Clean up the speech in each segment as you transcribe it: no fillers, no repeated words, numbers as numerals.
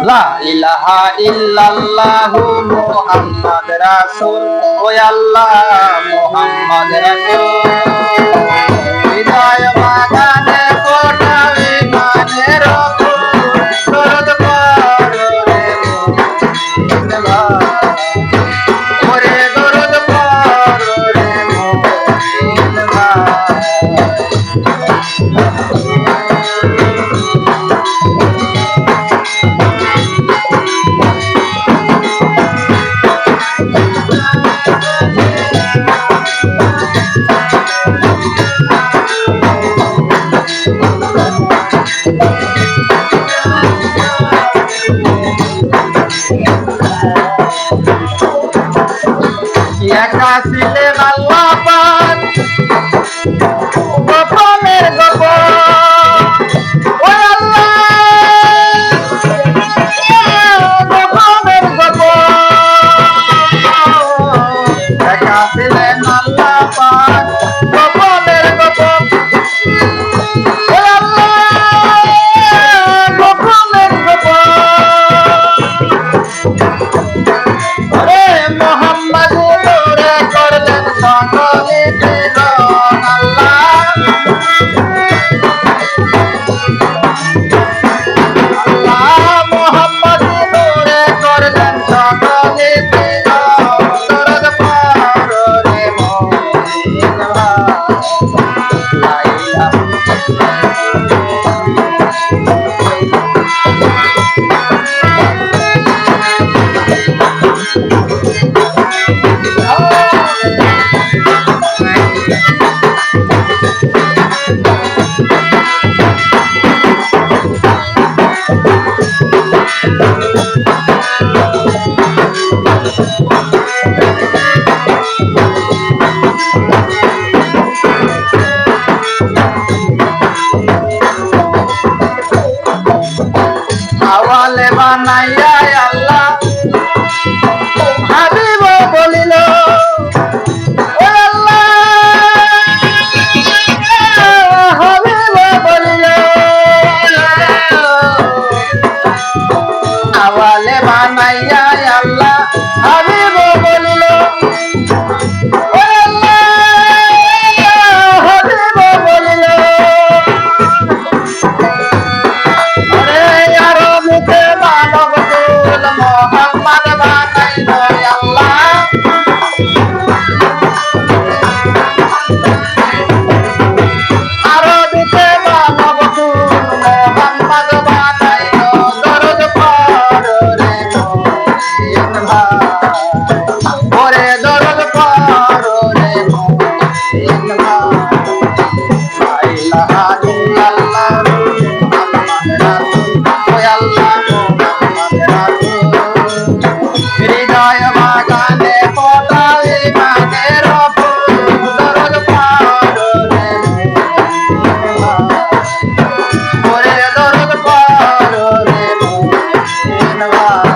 লা ইলাহা ইল্লাল্লাহু মুহাম্মাদ রাসূল, ও আল্লাহ মুহাম্মদ রাসূল। হৃদয় বাগানে ফোটাবে মানের ফুল, দরদ পড়ো রে মুমিন ভাই, ওরে দরদ পড়ো রে মুমিন ভাই। একা ছিলেন আল্লাহ পাক গোপনের গোপন, ও আল্লাহ গোপনের গোপন। একা ছিলেন আল্লাহ পাক গোপনের গোপন, ও আল্লাহ গোপনের গোপন। ওরে মোহাম্মদ করলেন সকলে প্রেরণ আল্লাহ, আল্লাহ মুহাম্মদ নূরে করলেন সকলে প্রেরণ, দরদ পড়ো রে মুমিন ভাই, লা ইলাহা আওয়ালে বানাইয়া আল্লাহ হাবিব বলিল, ও আল্লাহ হাবিব বলিল। আওয়ালে বানাইয়া আল্লাহ হাবিব বলিল, ও আল্লাহ হাবিব বলিল। মুখে মানব কুল মোহাম্মদ বানাইল আল্লাহ, আরবিতে মানব কুল মোহাম্মদ বানাইল, দরদ পড়ো রে মুমিন ভাই, ওরে দরদ পড়ো রে মুমিন ভাই। লা ইলাহা ইল্লাল্লাহ মুহাম্মাদ রাসূল, আল্লাহ মুহাম্মদ রাসূল। হৃদয় বাগানে ফোটাবে মানের ফুল, দরদ পড়ো রে মুমিন ভাই, ওরে দরদ পড়ো রে মুমিন ভাই।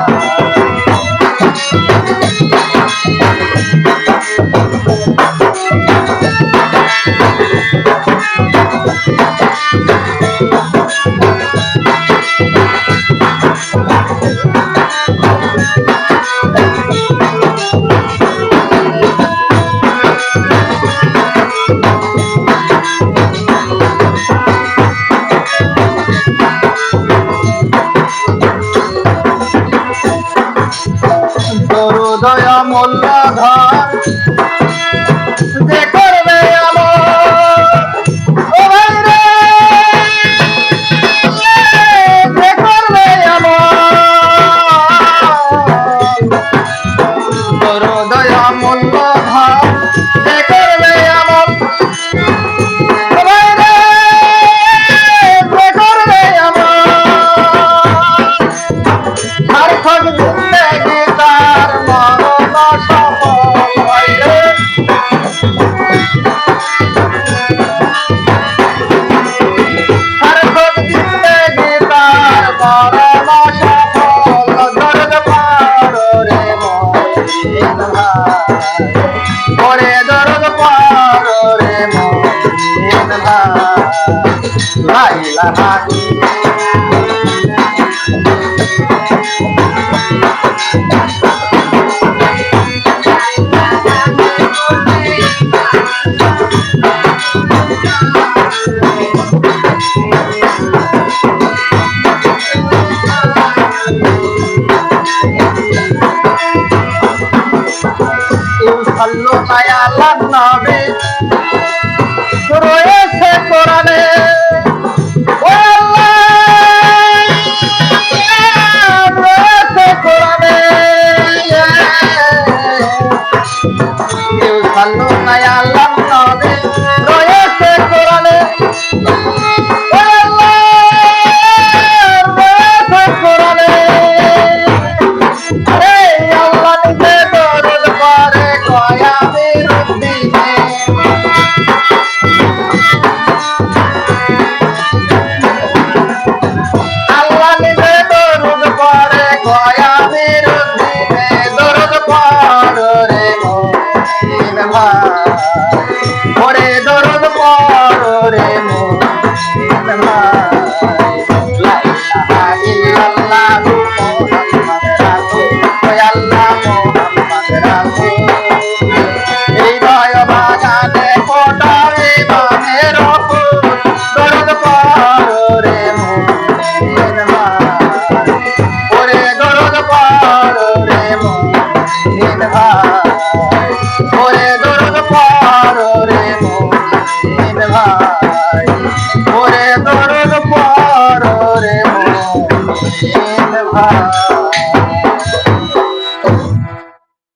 দরুদয় মোল্লাধার যে করবে আমার, ও ভাই রে যে করবে আমার, দরুদয় মোল্লাধার যে করবে আমার, ও ভাই রে যে করবে আমার। সার্থক জিন্দেগি তার মরণ সফল হয় রে, সার্থক জিন্দেগি তার মরণ সফল, দরদ পড়ো রে মুমিন ভাই, ওরে দরদ পড়ো রে মুমিন ভাই। লা ইলাহা লোকায় আল্লাহ নবী রয়েছে কোরআনে